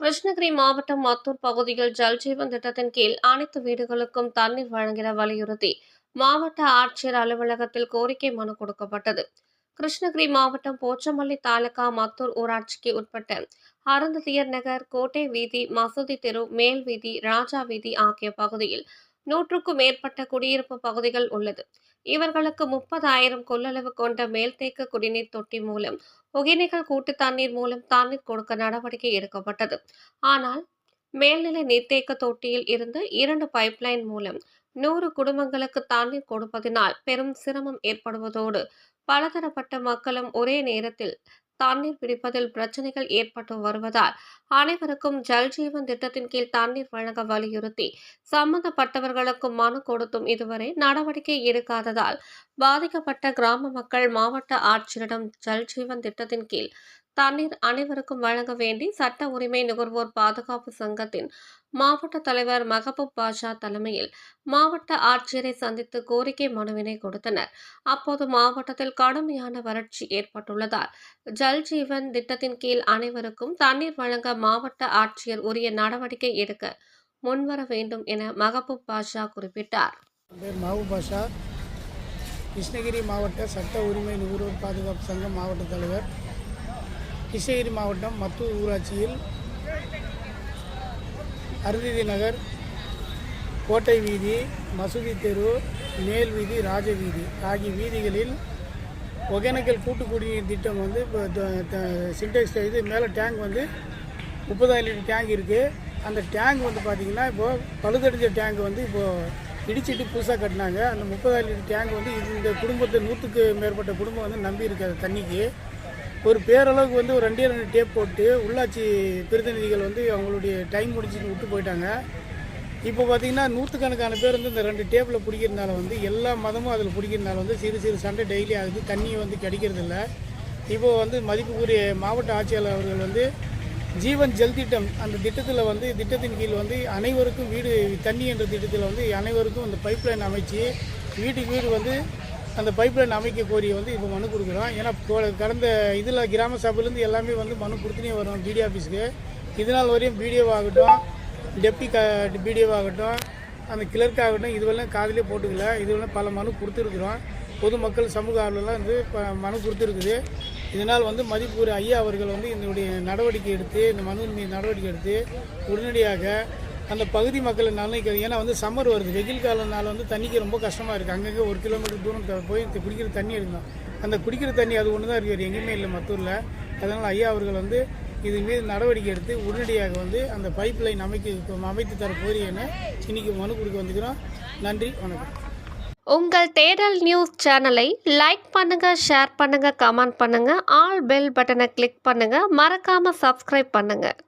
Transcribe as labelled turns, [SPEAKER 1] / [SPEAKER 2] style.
[SPEAKER 1] கிருஷ்ணகிரி மாவட்டம் மத்தூர் பகுதியில் ஜல்ஜீவன் திட்டத்தின் கீழ் அனைத்து வீடுகளுக்கும் தண்ணீர் வழங்கிட வலியுறுத்தி மாவட்ட ஆட்சியர் அலுவலகத்தில் கோரிக்கை மனு கொடுக்கப்பட்டது. கிருஷ்ணகிரி மாவட்டம் போச்சமல்லி தாலுகா மத்தூர் ஊராட்சிக்கு உட்பட்ட அருந்ததியர் நகர், கோட்டை வீதி, மசூதி தெரு, மேல் வீதி, ராஜா வீதி ஆகிய பகுதியில் 100க்கும் மேற்பட்ட குடியிருப்பு பகுதிகள் உள்ளது. இவர்களுக்கு 30,000 கொள்ளளவு கொண்ட மேல்தேக்க குடிநீர் தொட்டி மூலம் ஒகேனக்கல் கூட்டு தண்ணீர் மூலம் தண்ணீர் கொடுக்க நடவடிக்கை எடுக்கப்பட்டது. ஆனால் மேல்நிலை நீர்த்தேக்க தொட்டியில் இருந்து 2 பைப்லைன் மூலம் 100 குடும்பங்களுக்கு தண்ணீர் கொடுப்பதனால் பெரும் சிரமம் ஏற்படுவதோடு பலதரப்பட்ட மக்களும் ஒரே நேரத்தில் தண்ணீர் பிடிப்பதில் பிரச்சனைகள் ஏற்பட்டு வருவதால் அனைவருக்கும் ஜல்ஜீவன் திட்டத்தின் கீழ் தண்ணீர் வழங்க வலியுறுத்தி சம்பந்தப்பட்டவர்களுக்கு மனு கொடுத்தும் இதுவரை நடவடிக்கை எடுக்காததால் பாதிக்கப்பட்ட கிராம மக்கள் மாவட்ட ஆட்சியரிடம் ஜல்ஜீவன் திட்டத்தின் கீழ் தண்ணீர் அனைவருக்கும் வழங்க வேண்டி சட்ட உரிமை நுகர்வோர் பாதுகாப்பு சங்கத்தின் மாவட்ட தலைவர் மெஹபூப் பாஷா தலைமையில் மாவட்ட ஆட்சியரை சந்தித்து கோரிக்கை மனுவினை கொடுத்தனர். அப்போது மாவட்டத்தில் கடுமையான வறட்சி ஏற்பட்டுள்ளதால் ஜல்ஜீவன் திட்டத்தின் கீழ் அனைவருக்கும் தண்ணீர் வழங்க மாவட்ட ஆட்சியர் உரிய நடவடிக்கை எடுக்க முன்வர வேண்டும் என மெஹபூப் பாஷா குறிப்பிட்டார்.
[SPEAKER 2] கிருஷ்ணகிரி மாவட்ட சட்ட உரிமை நுகர்வோர் பாதுகாப்பு சங்கம் மாவட்ட தலைவர். கிருஷ்ணகிரி மாவட்டம் மத்தூர் ஊராட்சியில் அருந்ததி நகர், கோட்டை வீதி, மசூதி தெரு, மேல் வீதி, ராஜ வீதி ஆகிய வீதிகளில் ஒகேனக்கல் கூட்டு குடிநீர் திட்டம் வந்து இப்போ சின்டெக்ஸ் இது மேலே டேங்க் வந்து 30,000 லிட்டர் டேங்க் இருக்குது. அந்த டேங்க் வந்து பார்த்திங்கன்னா இப்போது பழுதடைஞ்ச டேங்க் வந்து இப்போது இடிச்சிட்டு புதுசாக கட்டினாங்க. அந்த 30,000 லிட்டர் டேங்க் வந்து இந்த குடும்பத்தை 100க்கு மேற்பட்ட குடும்பம் வந்து நம்பி இருக்காது தண்ணிக்கு. ஒரு பேரளவுக்கு வந்து ஒரு 2 டேப் போட்டு உள்ளாட்சி பிரதிநிதிகள் வந்து அவங்களுடைய டைம் முடிச்சுட்டு விட்டு போயிட்டாங்க. இப்போ பார்த்திங்கன்னா 100கணக்கான பேர் வந்து இந்த 2 டேப்பில் பிடிக்கிறதுனால வந்து எல்லா மதமும் அதில் பிடிக்கிறதுனால வந்து சிறு சண்டை டெய்லி ஆகுது. தண்ணியை வந்து கிடைக்கிறதில்ல. இப்போது வந்து மதிப்புக்குரிய மாவட்ட ஆட்சியாளர் அவர்கள் வந்து ஜீவன் ஜல் திட்டம் அந்த திட்டத்தில் வந்து திட்டத்தின் கீழ் வந்து அனைவருக்கும் வீடு தண்ணி என்ற திட்டத்தில் வந்து அனைவருக்கும் இந்த பைப்லைன் அமைச்சு வீட்டுக்கு வீடு வந்து அந்த பைப்லைன் அமைக்க கோரி வந்து இப்போ மனு கொடுக்குறோம். ஏன்னா கடந்த இதில் கிராம சபையிலேருந்து எல்லாமே வந்து மனு கொடுத்துனே வரும் பிடி ஆஃபீஸுக்கு. இதனால் வரையும் பிடிஓ ஆகட்டும், டெப்டி பிடிஓ ஆகட்டும், அந்த கிளர்க் ஆகட்டும், இதுவெல்லாம் காதிலே போட்டுக்கல. இதுவெல்லாம் பல மனு கொடுத்துருக்குறோம். பொதுமக்கள் சமூக ஆர்வலாம் வந்து மனு கொடுத்துருக்குது. இதனால் வந்து மதிப்புக்குரிய ஐயா அவர்கள் வந்து இதனுடைய நடவடிக்கை எடுத்து இந்த மனுவின் மீது நடவடிக்கை எடுத்து உடனடியாக அந்த பகுதி மக்களை நலனிக்கிறது. ஏன்னா வந்து சம்மர் வருது, வெயில் காலனால வந்து தண்ணிக்கு ரொம்ப கஷ்டமாக இருக்குது. அங்கங்கே 1 கிலோமீட்டர் தூரம் போய் குடிக்கிற தண்ணி எடுக்கணும். அந்த குடிக்கிற தண்ணி அது ஒன்று தான் இருக்குது, எங்கேயுமே இல்லை மத்தூரில். அதனால் ஐயா அவர்கள் வந்து இது மீது நடவடிக்கை எடுத்து உடனடியாக வந்து அந்த பைப் லைன் அமைத்து தர கோரி என இன்னைக்கு மனு கொடுக்க வந்துக்கிறோம். நன்றி, வணக்கம்.
[SPEAKER 1] உங்கள் தேடல் நியூஸ் சேனலை லைக் பண்ணுங்க, ஷேர் பண்ணுங்க, கமெண்ட் பண்ணுங்க, ஆல் பெல் பட்டனை கிளிக் பண்ணுங்க, மறக்காம சப்ஸ்கிரைப் பண்ணுங்க.